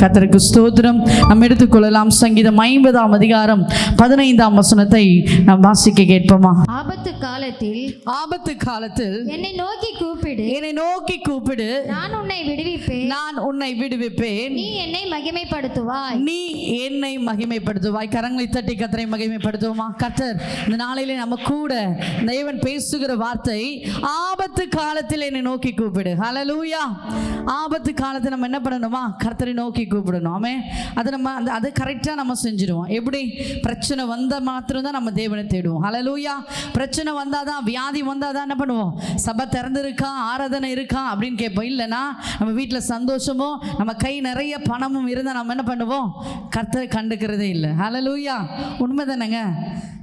கர்த்தருக்கு ஸ்தோத்திரம். நாம் எடுத்துக்கொள்ளலாம். சங்கீதம் 50ஆம் அதிகாரம் 15ஆம் வசனத்தை நாம் வாசிக்க கேட்போமா? ஆபத்து காலத்தில் என்னை நோக்கி கூப்பிடு, நான் உன்னை விடுவிப்பேன், நீ என்னை மகிமைப்படுத்துவாய். கரங்களை தட்டி கர்த்தரை மகிமைப்படுத்துவோமா? கர்த்தர் இந்த நாளிலே நம்ம கூட தேவன் பேசுகிற வார்த்தை, ஆபத்து காலத்தில் என்னை நோக்கி கூப்பிடு. ஹல்லேலூயா. ஆபத்து காலத்தில் நம்ம என்ன பண்ணணுமா? கர்த்தரை நோக்கி கூப்பிடணும். ஆமென். அது கரெக்டாக நம்ம செஞ்சிடுவோம். எப்படி? பிரச்சனை வந்தால் மாத்திரம்தான் நம்ம தேவனை தேடுவோம். ஹல்லேலூயா. பிரச்சனை வந்தாதான், வியாதி வந்தாதான் என்ன பண்ணுவோம்? சபை திறந்துருக்கா, ஆராதனை இருக்கா அப்படின்னு கேட்போம். இல்லைன்னா நம்ம வீட்டில் சந்தோஷமோ நம்ம கை நிறைய பணமும் இருந்தால் நம்ம என்ன பண்ணுவோம்? கர்த்தரை கண்டுக்கிறதே இல்லை. ஹல்லேலூயா. உண்மை தானேங்க?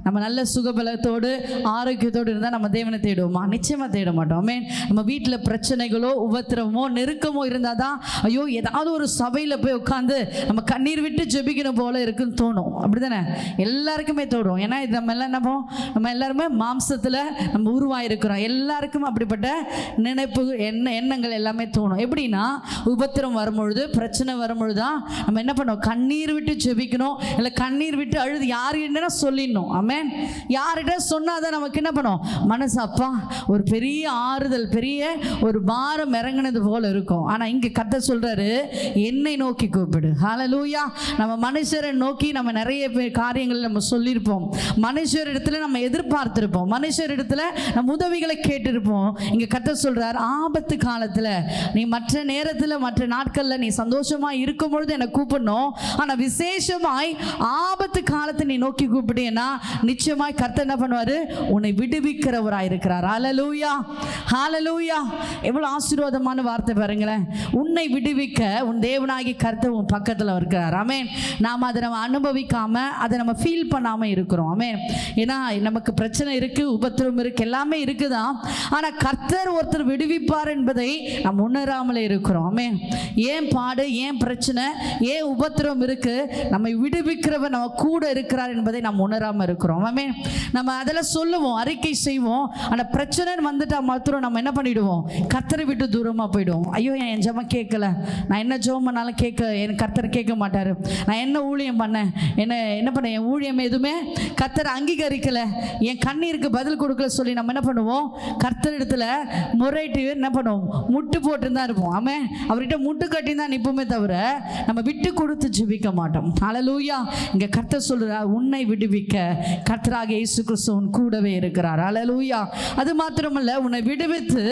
நம்ம நல்ல சுகபலத்தோடு ஆரோக்கியத்தோடு இருந்தால் நம்ம தேவனை தேடுவோமா? நிச்சயமாக தேட மாட்டோம். ஆமென். நம்ம வீட்டில் பிரச்சனைகளோ உபத்திரவமோ நெருக்கமோ இருந்தால் தான் ஐயோ ஏதாவது ஒரு சபையில் போய் உட்காந்து நம்ம கண்ணீர் விட்டு ஜெபிக்கணும் போல இருக்குன்னு தோணும். அப்படி தானே? எல்லாருக்குமே தோணும். ஏன்னா இது நம்ம எல்லாம் நம்ம எல்லாருமே மாம்சத்தில் நம்ம உருவாயிருக்கிறோம். எல்லாருக்கும் அப்படிப்பட்ட நினைப்பு எண்ணங்கள் எல்லாமே தோணும். எப்படின்னா உபத்திரம் வரும்பொழுது, பிரச்சனை வரும்பொழுது தான் நம்ம என்ன பண்ணோம்? கண்ணீர் விட்டு ஜெபிக்கணும். இல்லை கண்ணீர் விட்டு அழுது யாருன்னா சொல்லிடணும். ஆமென். யார்கிட்ட சொன்னாதான் நமக்கு என்ன பண்ணும்? மனசு அப்பா ஒரு பெரிய ஆறுதல், பெரிய ஒரு பாரம் இறங்கினது போல இருக்கும். ஆனால் இங்கே கர்த்தர் சொல்றாரு, என்னை நோக்கி கூப்பிடு. ஹல்லேலூயா. நம்ம மனுஷரை நோக்கி நம்ம நிறைய காரியங்கள் நம்ம சொல்லியிருப்போம். மனுஷர் இடத்துல நம்ம எதிர்பார்த்திருப்போம். மனுஷர் இடத்துல நம்ம உதவிகளை கேட்டிருப்போம். இங்கே கர்த்தர் சொல்றார், ஆபத்து காலத்தில் நீ மற்ற நேரத்தில் மற்ற நாட்களில் நீ சந்தோஷமா இருக்கும் பொழுது என்னை கூப்பிடணும். ஆனால் விசேஷமாய் ஆபத்து காலத்தை நீ நோக்கி கூப்பிட்டேன்னா நிச்சயமாய் கர்த்தர் என்ன பண்ணுவாரு? உன்னை விடுவிக்கிறவராயிருக்கிறார். ஹல்லேலூயா. ஹல்லேலூயா. எவ்வளவு ஆசீர்வாதமான வார்த்தை பாருங்களேன். உன்னை விடுவிக்க உன் தேவனாகி கர்த்தர் உன் பக்கத்தில் இருக்கிறார். ஆமென். நாம் அதை நம்ம அனுபவிக்காம, அதை நம்ம ஃபீல் பண்ணாம இருக்கிறோம். ஆமென். ஏன்னா நமக்கு பிரச்சனை இருக்கு, உபத்திரம் இருக்கு, எல்லாமே இருக்குதான். ஆனா கர்த்தர் ஒருத்தர் விடுவிப்பார் என்பதை நாம் உணராமலே இருக்கிறோம். ஆமென். ஏன் பாடு, ஏன் பிரச்சனை, ஏன் உபத்திரம் இருக்கு, நம்மை விடுவிக்கிறவர் நம்ம கூட இருக்கிறார் என்பதை நாம் உணராம இருக்கிறோம். ஆமென். நம்ம அதெல்லாம் சொல்லுவோம், அறிக்கை செய்வோம். ஆனால் பிரச்சனை வந்துட்டா மாத்திரம் நம்ம என்ன பண்ணிடுவோம்? கர்த்தரை விட்டு தூரமாக போயிடுவோம். ஐயோ என் ஜெபம் கேட்கல, நான் என்ன ஜெபம் பண்ணாலும் எனக்கு கர்த்தர் கேட்க மாட்டார், நான் என்ன ஊழியம் பண்ணேன், என்ன பண்ண என் ஊழியம் எதுவுமே கர்த்தர் அங்கீகரிக்கலை, என் கண்ணீருக்கு பதில் கொடுக்கல சொல்லி நம்ம என்ன பண்ணுவோம்? கர்த்தர் இடத்துல முறையிட்டு என்ன பண்ணுவோம்? முட்டு போட்டு தான் இருப்போம். ஆமென். அவர்கிட்ட முட்டு கட்டி தான் நிற்போமே தவிர நம்ம விட்டு கொடுத்து ஜெபிக்க மாட்டோம். ஹல்லேலூயா. இங்கே கர்த்தர் சொல்கிறார், உன்னை விடுவிக்க கர்த்தராக இயேசு கிறிஸ்து உன் கூடவே இருக்கிறார். ஹல்லேலூயா. அது மாத்திரமல்ல, உன்னை விடுவித்து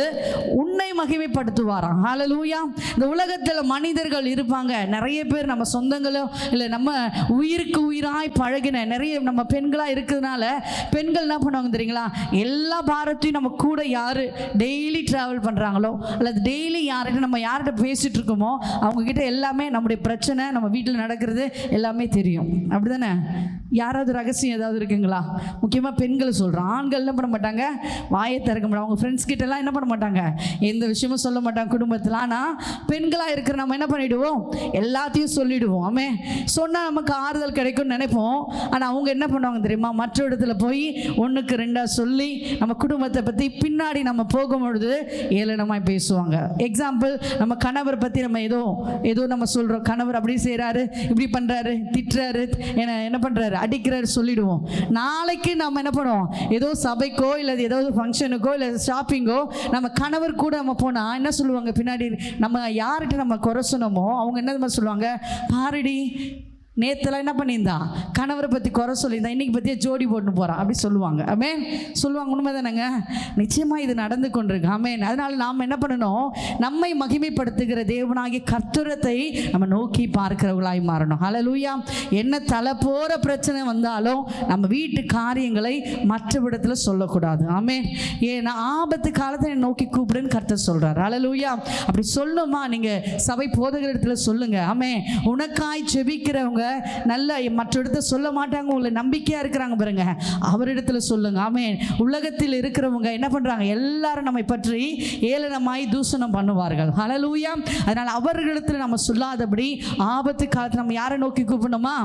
உன்னை மகிமைப்படுத்துவாராம். ஹல்லேலூயா. இந்த உலகத்தில் மனிதர்கள் இருப்பாங்க, நிறைய பேர் நம்ம சொந்தங்களோ இல்லை நம்ம உயிருக்கு உயிராய் பழகின நிறைய நம்ம பெண்களாக இருக்கிறதுனால பெண்கள் என்ன பண்ணுவாங்க தெரியுங்களா? எல்லா பாரத்தையும் நம்ம கூட யார் டெய்லி ட்ராவல் பண்ணுறாங்களோ அல்லது டெய்லி நம்ம யார்கிட்ட பேசிகிட்டு இருக்கோமோ அவங்கக்கிட்ட எல்லாமே நம்முடைய பிரச்சனை, நம்ம வீட்டில் நடக்கிறது எல்லாமே தெரியும். அப்படி தானே? யாராவது ரகசியம் ஏதாவது இருக்குங்களா? முக்கியமாக பெண்கள் சொல்கிறோம். ஆண்கள் என்ன பண்ண மாட்டாங்க? வாயை திறக்க மாட்டாங்க. அவங்க ஃப்ரெண்ட்ஸ் கிட்டலாம் என்ன பண்ண மாட்டாங்க? எந்த விஷயமும் சொல்ல மாட்டாங்க குடும்பத்தில். ஆனால் பெண்களாக இருக்கிற நம்ம என்ன பண்ணிவிடுவோம்? எல்லாத்தையும் சொல்லிவிடுவோம். ஆமே. சொன்னால் நமக்கு ஆறுதல் கிடைக்கும்னு நினைப்போம். ஆனால் அவங்க என்ன பண்ணுவாங்க தெரியுமா? மற்ற இடத்துல போய் 1க்கு 2 சொல்லி நம்ம குடும்பத்தை பற்றி பின்னாடி நம்ம போகும்பொழுது ஏளனமாய் பேசுவாங்க. எக்ஸாம்பிள், நம்ம கணவர் பற்றி நம்ம ஏதோ நம்ம சொல்கிறோம், கணவர் அப்படி செய்கிறாரு, இப்படி பண்ணுறாரு, திட்டுறாரு, என்ன பண்ணுறாரு, அடிக்கிறாரு சொல்லிடுவோம். நாளைக்கு நம்ம என்ன பண்ணுவோம்? ஏதோ சபைக்கோ இல்லை ஏதோ ஃபங்க்ஷனுக்கோ இல்லை ஷாப்பிங்கோ நம்ம கணவர் கூட நம்ம போனால் என்ன சொல்லுவாங்க? பின்னாடி நம்ம யார்கிட்ட நம்ம குறை சொன்னோமோ அவங்க என்ன சொல்லுவாங்க? பாருடி, நேற்றுலாம் என்ன பண்ணியிருந்தா? கணவரை பற்றி குறை சொல்லியிருந்தா, இன்றைக்கி பற்றியே ஜோடி போட்டுன்னு போகிறான் அப்படி சொல்லுவாங்க. ஆமென். சொல்லுவாங்க. உண்மை தானேங்க? நிச்சயமாக இது நடந்து கொண்டிருக்கு. ஆமென். அதனால் நாம் என்ன பண்ணணும்? நம்மை மகிமைப்படுத்துகிற தேவனாகிய கர்த்தரத்தை நம்ம நோக்கி பார்க்கிறவர்களாய் மாறணும். ஹல்லேலூயா. என்ன தலை போகிற பிரச்சனை வந்தாலும் நம்ம வீட்டு காரியங்களை மற்ற இடத்துல சொல்லக்கூடாது. ஆமென். ஏன்னா ஆபத்து காலத்தை நோக்கி கூப்பிடுன்னு கர்த்தர் சொல்கிறார். ஹல்லேலூயா. அப்படி சொல்லணுமா? நீங்கள் சபை போதகிற இடத்துல சொல்லுங்கள். ஆமென். உனக்காய் ஜெபிக்கிறவங்க நல்ல மற்ற இடத்துல சொல்ல மாட்டாங்க, உங்களை நம்பிக்கையா இருக்கிறாங்க பாருங்க, அவரிடத்துல சொல்லுங்க. ஆமென். உலகத்தில் இருக்கிறவங்க என்ன பண்றாங்க? எல்லாரும் நம்மை பற்றி ஏளனமாய் தூஷணம் பண்ணுவார்கள். ஹல்லேலூயா. அதனால அவர்களிடத்துல நம்ம சொல்லாதபடி ஆபத்து காலத்தில் நம்ம யாரை நோக்கி கூப்பிடணுமா?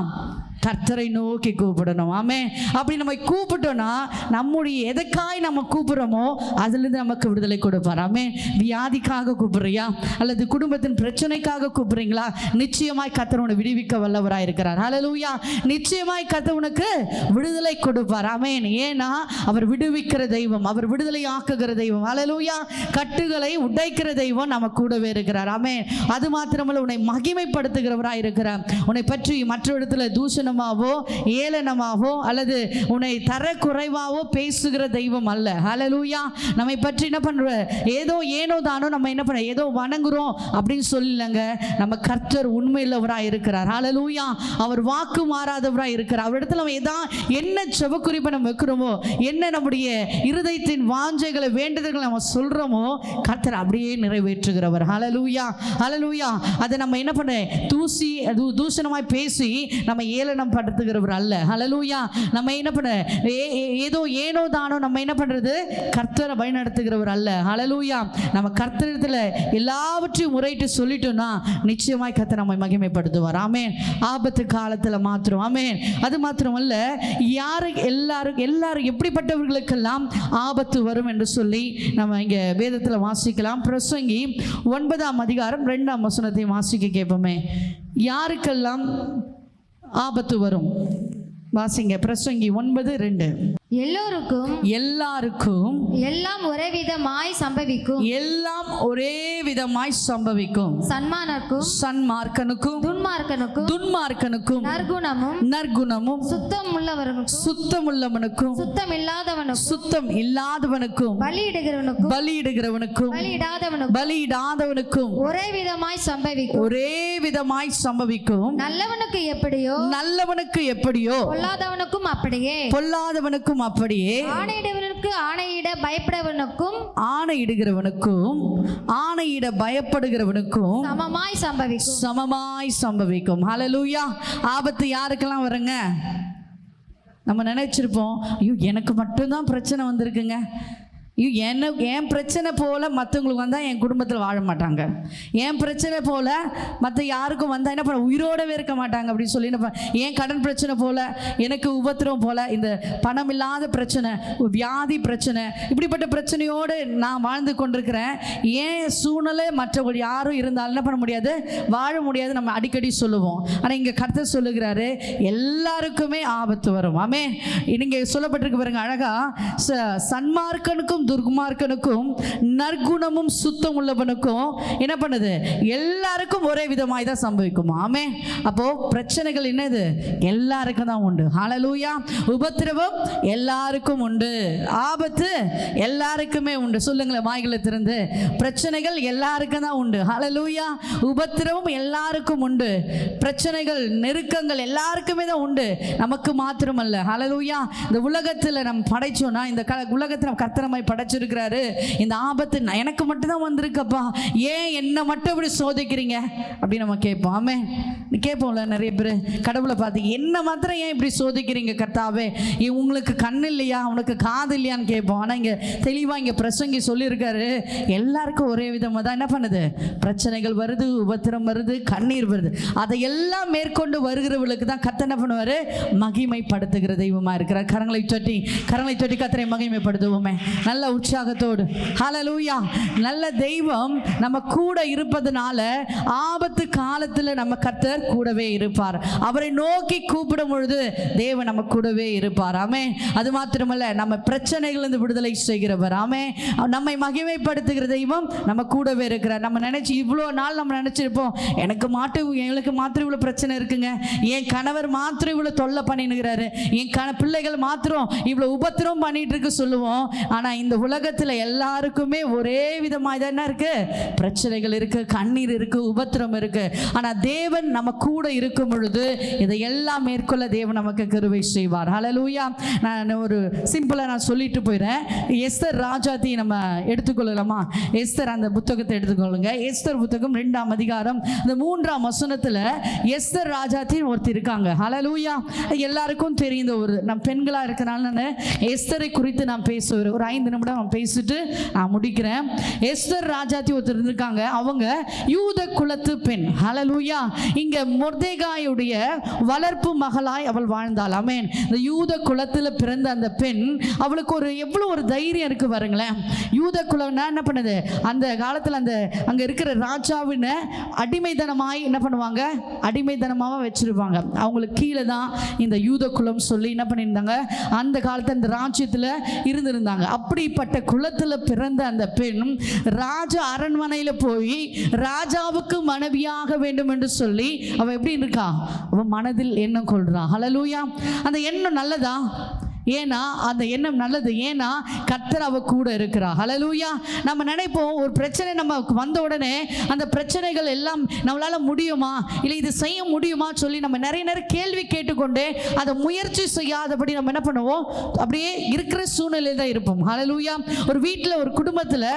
கர்த்தரை நோக்கி கூப்பிடணும். ஆமென். அப்படி நம்ம கூப்பிட்டோம்னா நம்முடைய எதுக்காய் நம்ம கூப்பிடுறோமோ அதுலேருந்து நமக்கு விடுதலை கொடுப்பார். ஆமென். வியாதிக்காக கூப்பிடுறியா அல்லது குடும்பத்தின் பிரச்சனைக்காக கூப்பிடுறீங்களா? நிச்சயமாய் கர்த்தர் உன்னை விடுவிக்க வல்லவராய் இருக்கிறார். ஹல்லேலூயா. நிச்சயமாய் கர்த்தர் உனக்கு விடுதலை கொடுப்பார். ஆமென். ஏன்னா அவர் விடுவிக்கிற தெய்வம், அவர் விடுதலை ஆக்குகிற தெய்வம். ஹல்லேலூயா. கட்டுகளை உடைக்கிற தெய்வம் நம்ம கூடவே இருக்கிறார். ஆமென். அது மாத்திரமல்ல, உன்னை மகிமைப்படுத்துகிறவராய் இருக்கிறார். உன்னை பற்றி மற்ற இடத்துல தூஷணமாவோ ஏளனமாவோ அல்லது உன்னை தர குறைவாவோ பேசுகிற தெய்வம் அல்ல. ஹல்லேலூயா. நம்மை பற்றி என்ன பண்ற, ஏதோ ஏனோ தானோ நம்ம என்ன பண்ண ஏதோ வணங்குறோம் அப்படின்னு சொல்லலங்க. நம்ம கர்த்தர் உண்மையுள்ளவராய் இருக்கிறார். ஹல்லேலூயா. அவர் வாக்கு மாறாதவராய் இருக்கிறார். அவரிடத்துல நம்ம என்ன செபக்குறிப்பை நம்ம வைக்கிறோமோ, என்ன நம்முடைய இருதயத்தின் வாஞ்சைகளை வேண்டுதல்களை நம்ம சொல்றோமோ, கர்த்தர் அப்படியே நிறைவேற்றுகிறவர். ஹல்லேலூயா. ஹல்லேலூயா. அதை நம்ம என்ன பண்ண தூஷணமாய் பேசி நம்ம ஏளனம் படுத்துகிறவர் அல்ல. ஹல்லேலூயா. நம்ம என்ன பண்ண ஏதோ ஏனோ தானோ நம்ம என்ன பண்றது கர்த்தரை வழிநடத்துகிறவர் அல்ல. ஹல்லேலூயா. நம்ம கர்த்தரிடத்துல எல்லாவற்றையும் முறையிட்டு சொல்லிட்டோம்னா நிச்சயமாய் கர்த்தர் நம்மை மகிமைப்படுத்துவார். ஆமென். ஆபத்து காலத்துல மாத்திரம். ஆமென். அது மாத்திரமல்ல, எல்லாரும் எப்படிப்பட்டவர்களுக்கெல்லாம் ஆபத்து வரும் என்று சொல்லி நம்ம இங்க வேதத்துல வாசிக்கலாம். பிரசங்கி 9ஆம் அதிகாரம் 2ஆம் வசனத்தை வாசிக்க கேட்போமே. யாருக்கெல்லாம் ஆபத்து வரும்? வாசிங்க. பிரசங்கி 9:2. எல்லோருக்கும் எல்லாம் ஒரே விதமாய் சம்பவிக்கும். எல்லாம் ஒரே விதமாய் சம்பவிக்கும். சன்மார்க்கனுக்கும் துன்மார்க்கனுக்கும் நற்குணமும் சுத்தமுள்ளவனுக்கும் சுத்தம் இல்லாதவனுக்கும் பலியிடுகிறவனுக்கும் பலியிடாதவனுக்கும் ஒரே விதமாய் சம்பவிக்கும். நல்லவனுக்கு எப்படியோ பொல்லாதவனுக்கும் அப்படியே ஆணையிடுகிறவனுக்கும் ஆணையிட பயப்படுகிறவனுக்கும் சமமாய் சம்பவிக்கும். ஹல்லேலூயா. ஆபத்து யாருக்கெல்லாம் வருங்க? நம்ம நினைச்சிருப்போம், ஐயோ எனக்கு மட்டும்தான் பிரச்சனை வந்திருக்குங்க, என் பிரச்சனை போல மற்றவங்களுக்கு வந்தால் என் குடும்பத்தில் வாழ மாட்டாங்க, என் பிரச்சனை போல மற்ற யாருக்கும் வந்தால் என்ன பண்ண உயிரோடவே இருக்க மாட்டாங்க அப்படின்னு சொல்லி என் கடன் பிரச்சனை போல, எனக்கு உபத்திரம் போல, இந்த பணம் இல்லாத பிரச்சனை, வியாதி பிரச்சனை, இப்படிப்பட்ட பிரச்சனையோடு நான் வாழ்ந்து கொண்டிருக்கிறேன். ஏன் சூழ்நிலை மற்றவர்கள் யாரும் இருந்தாலும் என்ன பண்ண முடியாது, வாழ முடியாது நம்ம அடிக்கடி சொல்லுவோம். ஆனால் இங்கே கர்த்தர் சொல்லுகிறாரு, எல்லாருக்குமே ஆபத்து வரும். ஆமே. இங்கே சொல்லப்பட்டிருக்கு பாருங்க அழகா, சன்மார்க்கனுக்கும் துர்மார்க்கனுக்கும் நற்குணமும் சுத்தம் உள்ளவனுக்கும் என்ன பண்ணுது, எல்லாருக்கும் ஒரே விதமாய் தான் சம்பவிக்கும். ஆமே. அப்போ பிரச்சனைகள் என்னது, எல்லாருக்கும் தான் உண்டு. ஹல்லேலூயா. உபத்திரவம் எல்லாருக்கும் உண்டு, ஆபத்து எல்லாருக்குமே உண்டு. சொல்லுங்களேன் வாய்களை திறந்து. பிரச்சனைகள் எல்லாருக்கும் தான் உண்டு. ஹல்லேலூயா. உபத்திரவம் எல்லாருக்கும் உண்டு, பிரச்சனைகள் நெருக்கங்கள் எல்லாருக்குமே தான் உண்டு, நமக்கு மாத்திரமல்ல. ஹல்லேலூயா. இந்த உலகத்தில் நம்ம படைச்சோம்னா, இந்த உலகத்தில் கர்த்தரமாய் படைச்சிருக்கிறாரு. இந்த ஆபத்து எனக்கு மட்டும்தான் வந்திருக்கப்பா, ஏன் என்னை மட்டும் இப்படி சோதிக்கிறீங்க அப்படின்னு நம்ம கேட்போம். ஆமே. கேட்போம்ல நிறைய பேர், கடவுளை பார்த்து என்ன மாத்திரம் ஏன் இப்படி சோதிக்கிறீங்க கர்த்தாவே, உங்களுக்கு கண் இல்லையா, உனக்கு காது இல்லையான்னு கேட்போம். ஆனால் இங்கே தெளிவாக இங்கே பிரசங்கி சொல்லியிருக்காரு, எல்லாருக்கும் ஒரே விதமாக தான் என்ன பண்ணுது, பிரச்சனைகள் வருது, உபத்திரம் வருது, கண்ணீர் வருது. அதையெல்லாம் மேற்கொண்டு வருகிறவர்களுக்கு தான் கர்த்தர் என்ன பண்ணுவார், மகிமைப்படுத்துகிற தெய்வமாக இருக்கிறார். கரங்களை தொட்டி கர்த்தரை மகிமைப்படுத்துவோமே நல்ல உற்சாகத்தோடு. ஹல்லேலூயா. நல்ல தெய்வம் நம்ம கூட இருப்பதனால ஆபத்து காலத்தில் நம்ம கர்த்தர் கூடவே இருப்பார். அவரை நோக்கி கூப்பிடும் பொழுது தேவன் நம்ம கூடவே இருப்பார். ஆமே. அது மாத்திரமல்ல, நம்ம பிரச்சனைகளிலிருந்து விடுதலை செய்கிறவர். ஆமே. நம்மை மகிமைப்படுத்துகிற தெய்வம் நம்ம கூடவே இருக்கிறார். நம்ம நினைச்சு இவ்வளோ நாள் நம்ம நினைச்சிருப்போம், எங்களுக்கு மாத்திரம் இவ்வளோ பிரச்சனை இருக்குங்க, என் கணவர் மாத்திரம் இவ்வளோ தொல்லை பண்ணினுகிறாரு, என் பிள்ளைகள் மாத்திரம் இவ்வளோ உபத்திரம் பண்ணிட்டு இருக்கு சொல்லுவோம். ஆனால் இந்த உலகத்தில் எல்லாருக்குமே ஒரே விதமாக தான் இருக்கு, பிரச்சனைகள் இருக்கு, கண்ணீர் இருக்கு, உபத்திரம் இருக்கு. ஆனால் தேவன் நம்ம கூட இருக்கும் பொழுது இதையெல்லாம் மேற்கொள்ள தேவன் நமக்கு கிருபை செய்வார். ஹல்லேலூயா. நான் ஒரு சிம்பிளாக சொல்லிட்டு போயிடுறேன். எஸ்தர் ராஜாத்தி நம்ம எடுத்துக்கொள்ளலாமா? எஸ்தர் அந்த புத்தகத்தை எடுத்துக்கொள்ளுங்க. எஸ்தர் புத்தகம் 2ஆம் அதிகாரம் இந்த 3ஆம் வசனத்தில் எஸ்தர் ராஜாத்தின்னு ஒருத்தர் இருக்காங்க. ஹல்லேலூயா. எல்லாருக்கும் தெரிந்த ஒரு, நம்ம பெண்களாக இருக்கிறனால நான் எஸ்தரை குறித்து நான் பேசுவேன். ஒரு 5 நிமிடம் பேசிட்டு நான் முடிக்கிறேன். எஸ்தர் ராஜாத்தி ஒருத்தர் இருந்திருக்காங்க. அவங்க யூத குலத்து பெண். ஹல்லேலூயா. இங்க மொர்தெகாயுடைய வளர்ப்பு மகளாய் அவள் வாழ்ந்தாள். ஆமென். இந்த யூத குலத்தில் பிறந்த அந்த பெண், அவளுக்கு எவ்வளோ ஒரு தைரியம் இருக்கு பாருங்களேன். யூத குலம்னா என்ன பண்ணுது, அந்த காலத்தில் அங்கே இருக்கிற ராஜாவின அடிமைத்தனமாய் என்ன பண்ணுவாங்க, அடிமைத்தனமாக வச்சிருப்பாங்க. அவங்களுக்கு கீழே தான் இந்த யூத குலம் சொல்லி என்ன பண்ணியிருந்தாங்க, அந்த காலத்தில் இந்த ராஜ்யத்தில் இருந்திருந்தாங்க. அப்படிப்பட்ட குலத்தில் பிறந்த அந்த பெண் ராஜ அரண்மனையில் போய் ராஜாவுக்கு மனைவியாக வேண்டும் என்று சொல்லி அவள் எப்படி இருக்கா, அவள் மனதில் எண்ணம் கொள்றா. ஹல்லேலூயா. அந்த எண்ணம் நல்லதா? ஏன்னா அந்த எண்ணம் நல்லது. ஏன்னா கர்த்தர் அவ கூட இருக்கிறா. ஹல்லேலூயா. நம்ம நினைப்போம் ஒரு பிரச்சனை நமக்கு வந்த உடனே அந்த பிரச்சனைகள் எல்லாம் நம்மளால முடியுமா, இல்லை இது செய்ய முடியுமா சொல்லி நம்ம நிறைய கேள்வி கேட்டுக்கொண்டே அதை முயற்சி செய்யாதபடி நம்ம என்ன பண்ணுவோம், அப்படியே இருக்கிற சூழ்நிலையில் தான் இருப்போம். ஹல்லேலூயா. ஒரு வீட்டில் ஒரு குடும்பத்தில்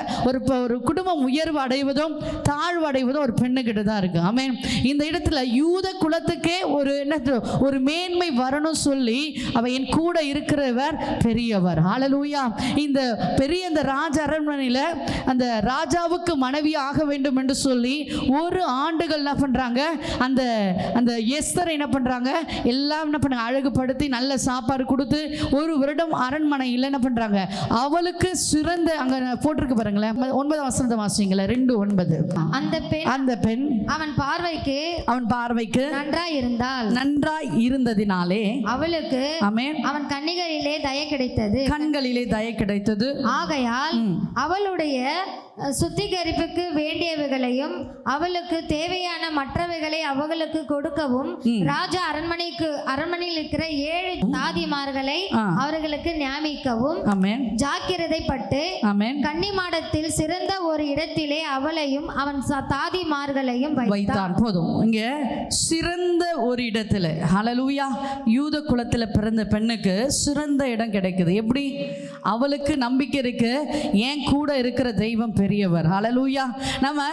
ஒரு குடும்பம் உயர்வு அடைவதும் தாழ்வு அடைவதும் ஒரு பெண்ணுக்கிட்ட தான் இருக்கு. ஆமென். இந்த இடத்துல யூத குலத்துக்கே ஒரு மேன்மை வரணும் சொல்லி அவ என் கூட இருக்கிறவர் பெரியவர். ஹல்லேலூயா. இந்த பெரிய அந்த ராஜ அரண்மனையில் அந்த ராஜாவுக்கு மனைவி ஆக வேண்டும் என்று சொல்லி ஒரு ஆண்டுகள் என்ன பண்றாங்க, அந்த எஸ்தரை என்ன பண்றாங்க, எல்லாம் என்ன பண்ணாங்க, அழகுபடுத்தி நல்ல சாப்பாடு கொடுத்து ஒரு வருடம் அரண்மனையில் என்ன பண்றாங்க, அவளுக்கு சிறந்த, அங்க போட்டிருக்கு பாருங்களேன் 9ஆம் வசனத்தை வாசிங்களேன், 2:9. அந்த பெண் அவன் பார்வைக்கு நன்றாய் இருந்ததினாலே அவளுக்கு அவன் கண்களிலே தயை கிடைத்தது. ஆகையால் அவளுடைய சுத்திகரிப்புக்கு வேண்டியவைகளையும் அவளுக்கு தேவையான மற்றவைகளை அவர்களுக்கு கொடுக்கவும் ராஜா அரண்மனையில் இருக்கிற 7 தாதிமார்களை அவர்களுக்கு நியமிக்கவும் ஜாக்கிரதைப்பட்டு கன்னிமாடத்தில் சிறந்த ஒரு இடத்திலே அவளையும் அவன் தாதிமார்களையும் வைத்தான். போதும். இங்க சிறந்த ஒரு இடத்துல, ஹல்லேலூயா, யூத குலத்துல பிறந்த பெண்ணுக்கு சிறந்த இடம் கிடைக்குது. எப்படி? அவளுக்கு நம்பிக்கை இருக்கு, ஏன் கூட இருக்கிற தெய்வம் பெரியவர். ஹல்லேலூயா. நம்ம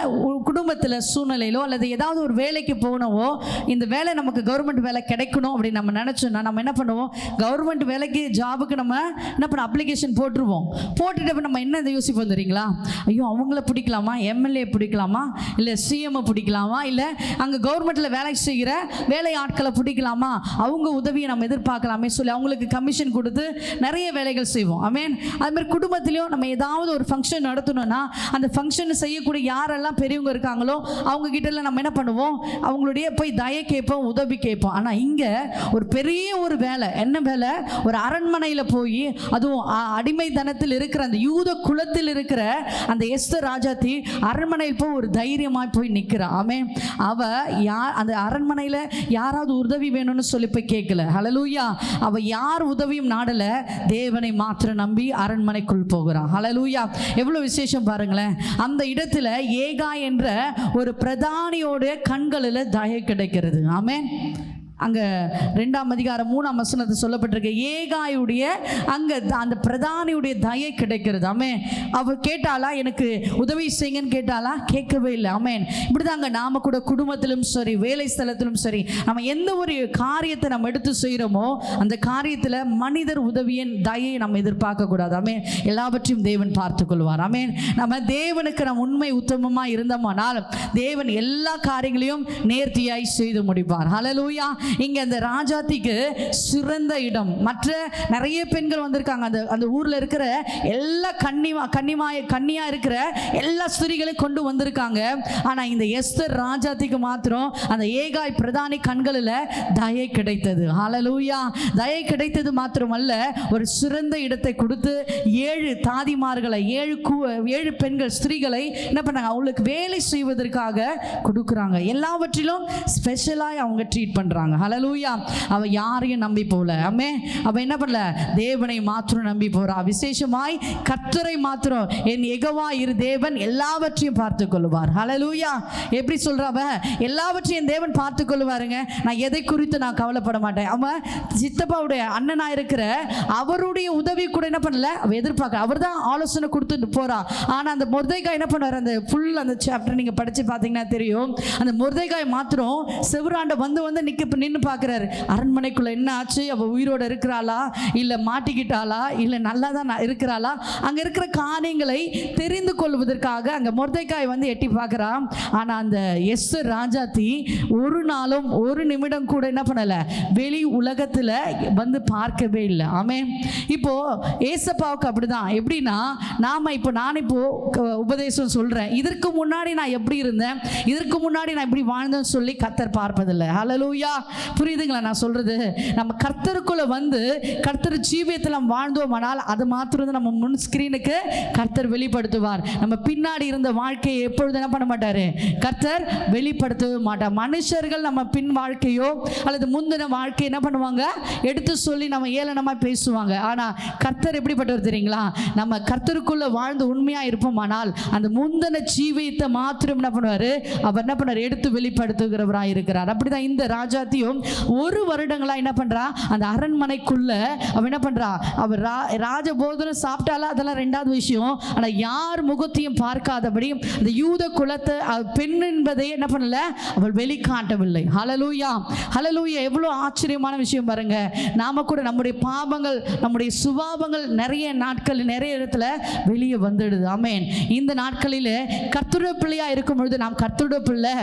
குடும்பத்தில் சூழ்நிலையிலோ அல்லது ஏதாவது ஒரு வேலைக்கு போகணுவோ, இந்த வேலை நமக்கு கவர்மெண்ட் வேலை கிடைக்கணும் அப்படின்னு நம்ம நினச்சோன்னா நம்ம என்ன பண்ணுவோம், கவர்மெண்ட் வேலைக்கு ஜாபுக்கு நம்ம என்ன பண்ண அப்ளிகேஷன் போட்டுருவோம். போட்டுட்டு நம்ம என்ன யோசிப்போம் தெரியுங்களா, ஐயோ அவங்கள பிடிக்கலாமா, எம்எல்ஏ பிடிக்கலாமா, இல்லை சிஎம் பிடிக்கலாமா, இல்லை அங்கே கவர்மெண்ட்டில் வேலை செய்கிற வேலை ஆட்களை பிடிக்கலாமா, அவங்க உதவியை நம்ம எதிர்பார்க்கலாமே சொல்லி அவங்களுக்கு கமிஷன் கொடுத்து நிறைய வேலைகள் செய்வோம். ஆமென். அது மாதிரி குடும்பத்திலையும் நம்ம ஏதாவது ஒரு ஃபங்க்ஷன் நடத்தணும்னா அந்த ஃபங்க்ஷன் செய்யக்கூடிய யாரெல்லாம் பெரியவங்க இருக்காங்களோ அவங்க கிட்ட நம்ம என்ன பண்ணுவோம், அவங்களுடைய போய் தயை கேட்போம், உதவி கேட்போம். ஆனால் இங்கே ஒரு பெரிய ஒரு வேலை, என்ன வேலை, ஒரு அரண்மனையில் போய், அதுவும் அடிமைத்தனத்தில் இருக்கிற அந்த யூத குலத்தில் இருக்கிற அந்த எஸ்தர் ராஜாத்தி அரண்மனையில் போய் ஒரு தைரியமாக போய் நிற்கிறா. ஆமென். அவ அந்த அரண்மனையில் யாராவது உதவி வேணும்னு சொல்லி போய் கேட்கல. ஹல்லேலூயா. அவ யார் உதவியும் நாடல, தேவனை மாத்திரம் நம்பி அரண்மனைக்குள் போகிறான். ஹல்லேலூயா. எவ்வளவு விசேஷம் பாருங்களேன். அந்த இடத்துல ஏகா என்ற ஒரு பிரதானியோட கண்களில் தயை கிடைக்கிறது. ஆமென். அங்கே 2ஆம் அதிகாரம் 3ஆம் வசனத்தை சொல்லப்பட்டிருக்கு, ஏகாயுடைய அங்கே அந்த பிரதானியுடைய தயை கிடைக்கிறது. ஆமென். அவ கேட்டாலா, எனக்கு உதவி செய்யுங்கன்னு கேட்டாலா? கேட்கவே இல்லை. ஆமென். இப்படிதாங்க நாம கூட குடும்பத்திலும் சரி வேலை ஸ்தலத்திலும் சரி நம்ம எந்த ஒரு காரியத்தை நம்ம எடுத்து செய்கிறோமோ அந்த காரியத்தில் மனிதர் உதவியின் தயை நம்ம எதிர்பார்க்க கூடாது. ஆமென். எல்லாவற்றையும் தேவன் பார்த்து கொள்வார். ஆமென். நம்ம தேவனுக்கு நம்ம உண்மை உத்தமமாக இருந்தோமானால் தேவன் எல்லா காரியங்களையும் நேர்த்தியாய் செய்து முடிப்பார். ஹல்லேலூயா. இங்க அந்த ராஜாத்திக்கு சிறந்த இடம். மற்ற நிறைய பெண்கள் வந்திருக்காங்க. அந்த ஊர்ல இருக்கிற எல்லா கன்னியா இருக்கிற எல்லா ஸ்திரீகளையும் கொண்டு வந்திருக்காங்க. ஆனா இந்த எஸ்தர் ராஜாத்திக்கு மாத்திரம் அந்த ஏகாய் பிரதானி கண்களில் தயை கிடைத்தது. ஹல்லேலூயா. தயை கிடைத்தது மாத்திரமல்ல, ஒரு சிறந்த இடத்தை கொடுத்து 7 தாதிமார்களை 7 பெண்கள் ஸ்திரீகளை என்ன பண்ணாங்க, அவங்களுக்கு வேலை செய்வதற்காக கொடுக்குறாங்க. எல்லாவற்றிலும் ஸ்பெஷலாக அவங்க ட்ரீட் பண்றாங்க. ஹல்லேலூயா. அவ யாரையும் நம்பி போல. ஆமே. அவ என்ன பண்ணல, தேவனை மாத்திரம் நம்பி போறா. விசேஷமாய் கர்த்தரை மாத்திரம், என் யெகோவா இரு தேவன் எல்லாவற்றையும் பார்த்து கொள்வார். ஹல்லேலூயா. எப்படி சொல்றாவ, எல்லாவற்றையும் தேவன் பார்த்து கொள்வாருங்க, நான் எதை குறித்து நான் கவலைப்பட மாட்டேன். அவன் சித்தப்பாவுடைய அண்ணனா இருக்கிற அவருடைய உதவி கூட என்ன பண்ணல, அவ எதிர்பார்க்க, அவர் தான் ஆலோசனை கொடுத்துட்டு போறா. ஆனா அந்த மொர்தெகாய் என்ன பண்ணார், அந்த ஃபுல் அந்த சாப்டர் நீங்க படிச்சு பார்த்தீங்கன்னா தெரியும், அந்த மொர்தெகாய் மாத்திரம் செவராண்ட வந்து நின்று பார்க்குறாரு. அரண்மனைக்குள்ள என்ன ஆச்சு, அவள் உயிரோடு இருக்கிறாளா இல்லை மாட்டிக்கிட்டாளா இல்லை நல்லா தான் இருக்கிறாளா, அங்கே இருக்கிற காரியங்களை தெரிந்து கொள்வதற்காக அங்கே மொர்தெக்காய் வந்து எட்டி பார்க்குறான். ஆனால் அந்த எஸ்தர் ராஜாத்தி ஒரு நாளும் ஒரு நிமிடம் கூட என்ன பண்ணலை, வெளி உலகத்தில் வந்து பார்க்கவே இல்லை. ஆமென். இப்போ ஏசப்பாவுக்கு அப்படிதான். எப்படின்னா நான் இப்போ உபதேசம் சொல்றேன், இதற்கு முன்னாடி நான் எப்படி இருந்தேன், இதற்கு முன்னாடி நான் எப்படி வாழ்ந்தேன்னு சொல்லி கர்த்தர் பார்ப்பதில்லை. ஹல்லேலூயா. புரியுதுங்களா நான் சொல்றது? நம்ம கர்த்தருக்குள்ள வந்து கர்த்தர் ஜீவியத்தில் நம்ம வாழ்ந்தோமானால் அது மாத்திரம் நம்ம முன் ஸ்கிரீனுக்கு கர்த்தர் வெளிப்படுத்துவார். நம்ம பின்னாடி இருந்த வாழ்க்கையை எப்பொழுது என்ன பண்ண மாட்டாரு, கர்த்தர் வெளிப்படுத்தவே மாட்டார். மனுஷர்கள் நம்ம பின் வாழ்க்கையோ அல்லது முந்தின வாழ்க்கை என்ன பண்ணுவாங்க, எடுத்து சொல்லி நம்ம ஏளனமா பேசுவாங்க. ஆனா கர்த்தர் எப்படிப்பட்டவர் தெரியுங்களா, நம்ம கர்த்தருக்குள்ள வாழ்ந்து உண்மையா இருப்போமானால் அந்த முந்தின ஜீவியத்தை மாத்திரம் என்ன பண்ணுவாரு, அவர் என்ன பண்ணார், எடுத்து வெளிப்படுத்துகிறவராக இருக்கிறார். அப்படிதான் இந்த ராஜாத்தியும் ஒரு வருடங்களா என்ன பண்றா, அந்த அரண்மனைக்குள்ள அவ என்ன பண்றா, அவர் ராஜ போதனம் சாப்பிட்டாலும் அதெல்லாம் ரெண்டாவது விஷயம். ஆனா யார் முகத்தையும் பார்க்காதபடி அந்த யூத குலத்தை பெண் என்பதை என்ன பண்ணல, அவள் வெளிக்காட்டவில்லை. ஹல்லேலூயா, ஹல்லேலூயா. எவ்வளவு ஆச்சரியமான விஷயம் பாருங்க. நாம கூட நம்முடைய பாவங்கள், நம்முடைய சுபாவங்கள் நிறைய நாட்கள் நிறைய இடத்துல வெளியே வந்துடுது. ஆமென். இந்த நாட்களில் கர்த்தருடைய பிள்ளையா இருக்கும் பொழுது நாம் கர்த்தருடைய பிள்ளை,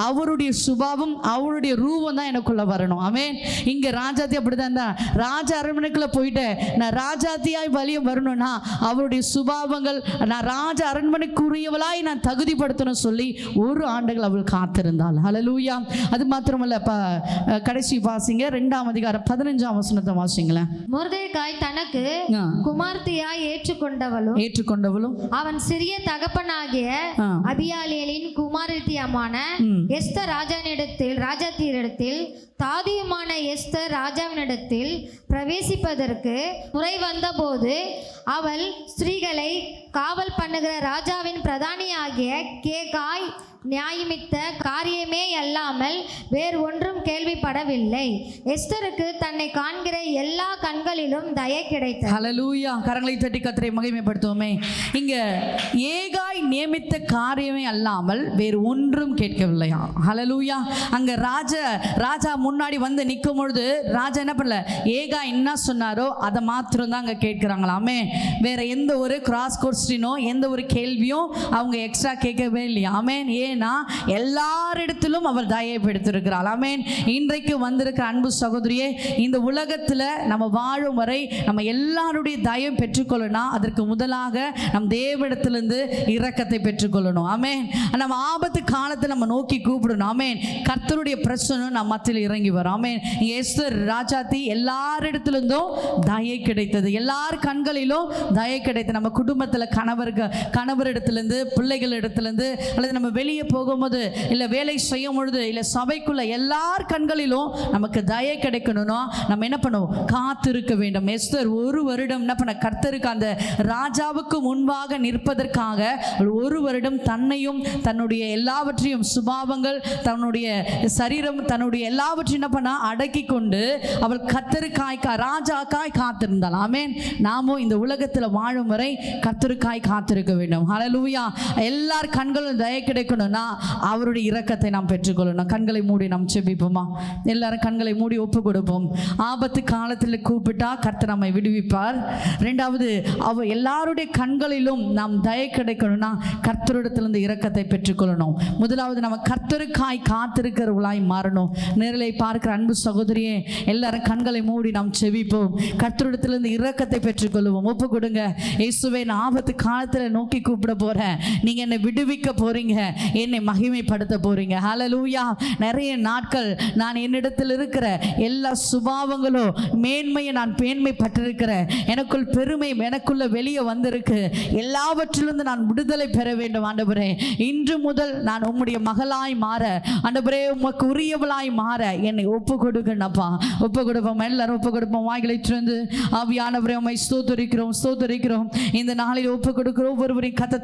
அவருடைய சுபாவம் அவருடைய ரூபம் தான் எனக்குள்ள வரணும். ஆமென். இங்க ராஜாத்தி அப்படிதான் தான். ராஜ அரண்மனைக்குள்ள போயிட்டு நான் ராஜாத்தியாய் வழியும் வரணும்னா அவருடைய சுபாவங்கள் நான் ராஜ அரண்மனைக்குரியவளாய் நான் தகுதிப்படுத்தணும் சொல்லி ஒரு ஆண்டுகள் அவள் காத்திருந்தாள். ஹல்லேலூயா. அது மாத்திரமல்ல, கடைசி வாசிங்க 2ஆம் அதிகாரம் 15ஆம் வசனத்தை வாசிங்களேன். மொர்தெக்காய் தனக்கு குமார்த்தியாய் ஏற்றுக்கொண்டவளும் அவன் சிறிய தகப்பனாகிய அபியாயேலின் குமாரத்தியமான எஸ்தர் ராஜாத்தியிடத்தில் தாதியுமான எஸ்தர் ராஜாவினிடத்தில் பிரவேசிப்பதற்கு முறை வந்தபோது அவள் ஸ்திரீகளை காவல் பண்ணுகிற ராஜாவின் பிரதானியாகிய கேகாய் நியாயமித்த காரியமே அல்லாமல் வேறு ஒன்றும் கேள்விப்படவில்லை. எஸ்தருக்கு தன்னை காண்கிற எல்லா கண்களிலும் தயை கிடைத்தது. ஹல்லேலூயா. கரங்களை தட்டி கர்த்தரை மகிமைப்படுத்துவோமே. இங்க ஏகாய் நியமித்த காரியமே அல்லாமல் வேறு ஒன்றும் கேட்கவில்லையா. ஹல்லேலூயா. அங்க ராஜா முன்னாடி வந்து நிற்கும் பொழுது ராஜா என்ன பண்ணல, ஏகாய் என்ன சொன்னாரோ அதை மாத்திரம் தான் அங்க கேட்கிறாங்களாமே. வேற எந்த ஒரு கிராஸ் கொஸ்டினோ எந்த ஒரு கேள்வியும் அவங்க எக்ஸ்ட்ரா கேட்கவே இல்லையா. ஆமென். ஏன்னா எல்லாரிடத்திலும் அவர் தயப்படுத்திருக்கிறார். ஆமென். இன்றைக்கு வந்திருக்கிற அன்பு சகோதரியே, இந்த உலகத்தில் நம்ம வாழும் வரை நம்ம எல்லாருடைய தயம் பெற்றுக்கொள்ளணும். அதற்கு முதலாக நம் தேவனிடத்திலிருந்து இரக்கத்தை பெற்றுக்கொள்ளணும். ஆமென். நம்ம ஆபத்து காலத்தில் நம்ம நோக்கி கூப்பிடணும். ஆமென். கர்த்தருடைய பிரச்சனை நம்ம மத்தியில் இறங்கி வரும். ஆமென். எஸ்தர் ராஜாத்தி எல்லாரிடத்திலிருந்தும் தயை கிடைத்தது, எல்லார் கண்களிலும் தயை கிடைத்தது. நம்ம குடும்பத்தில் கணவரிடத்திலிருந்து, பிள்ளைகளிடத்திலிருந்து, அல்லது நம்ம வெளியே போகும்போது இல்லை வேலை செய்யும் பொழுது இல்லை சபைக்குள்ள எல்லார் கண்களிலும் நமக்கு தயை கிடைக்கணும்னா நம்ம என்ன பண்ணுவோம், காத்திருக்க வேண்டும். எஸ்தர் ஒரு வருடம் என்ன பண்ண, கர்த்தருக்கு அந்த ராஜாவுக்கு முன்பாக நிற்பதற்காக ஒரு வருடம் தன்னையும் தன்னுடைய எல்லாவற்றையும் சுபாவங்கள், தன்னுடைய சரீரம், தன்னுடைய எல்லாவற்றையும் என்ன பண்ண அடக்கி கொண்டு அவள் கர்த்தருக்காய் ராஜாக்காய் காத்திருந்தாள். ஆமென். நாமும் இந்த உலகத்தில் வாழும் வரை கர்த்தருக்காய் காத்திருக்க வேண்டும். ஹல்லேலூயா. எல்லார் கண்களும் தயை கிடைக்கணும்னா அவருடைய இரக்கத்தை நாம் பெற்றுக்கொள்ளணும். கண்களை மூடி நாம் செபிப்போமா? எல்லாரும் கண்களை மூடி ஒப்பு கொடுப்போம். ஆபத்து காலத்தில் கூப்பிட்டா கர்த்தர் நம்மை விடுவிப்பார். ரெண்டாவது, எல்லாருடைய கண்களிலும் நாம் தயை கிடைக்கணும்னா கர்த்தரிடத்திலிருந்து இரக்கத்தை பெற்றுக்கொள்ளணும். முதலாவது, நம்ம கர்த்தருக்காய் காத்திருக்கிறவர்களாய் மாறணும். நேரிலே பார்க்கிற அன்பு சகோதரியே, எல்லாரும் கண்களை மூடி நாம் செபிப்போம். கர்த்தரிடத்திலிருந்து இரக்கத்தை பெற்றுக்கொள்வோம். ஒப்பு கொடுங்க. இயேசுவே, நான் ஆபத்து காலத்தில் நோக்கி கூப்பிட போறேன், நீங்க என்னை விடுவிக்க போறீங்க, என்னை மகிமைப்படுத்த போறீங்க. ஹல்லேலூயா. நிறைய நாட்கள் நான் என்னிடத்தில் இருக்கிற எல்லா சுபாவங்களும் மேன்மையை நான் மேன்மைப்பட்டிருக்கிறேன், எனக்குள் பெருமை எனக்குள்ள வெளியே வந்திருக்கு, எல்லாவற்றிலிருந்து நான் விடுதலை பெற வேண்டும். ஆண்டவரே, இன்று முதல் நான் உம்முடைய மகளாய் மாற, ஆண்டவரே உமக்கு உரியவளாய் மாற என்னை ஒப்பு கொடுங்கப்பா. ஒப்பு கொடுப்போம். எல்லாரும் ஒப்பு கொடுப்போம். வாய்களை திறந்து ஆவியானவரே உம்மை ஸ்தோத்திரிக்கிறோம். இந்த நாளில் ஒப்பு கொடுக்கிறோம். ஒவ்வொருவரையும் கத்த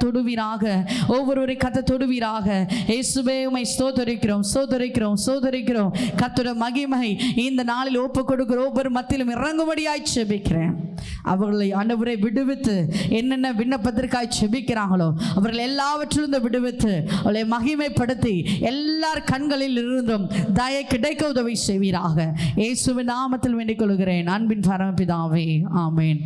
தொடுவீராக. இயேசுவே உம்மை ஸ்தோத்திரிக்கிறோம், ஸ்தோத்திரிக்கிறோம், ஸ்தோத்திரிக்கிறோம். கர்த்தருடைய மகிமை இந்த நாளில் ஒப்பு கொடுக்கிற ஒவ்வொரு மத்தியிலும் இறங்கும்படியாய் செபிக்கிறேன். அவர்களை ஆண்டவரை விடுவித்து என்னென்ன விண்ணப்பத்திற்காய் செபிக்கிறாங்களோ அவர்கள் எல்லாவற்றிலிருந்து விடுவித்து அவளை மகிமைப்படுத்தி எல்லார் கண்களில் இருந்தும் தயை கிடைக்க உதவி செய்வீராக. இயேசுவின் நாமத்தில் வேண்டிக் கொள்கிறேன் அன்பின் பரமபிதாவே, ஆமென்.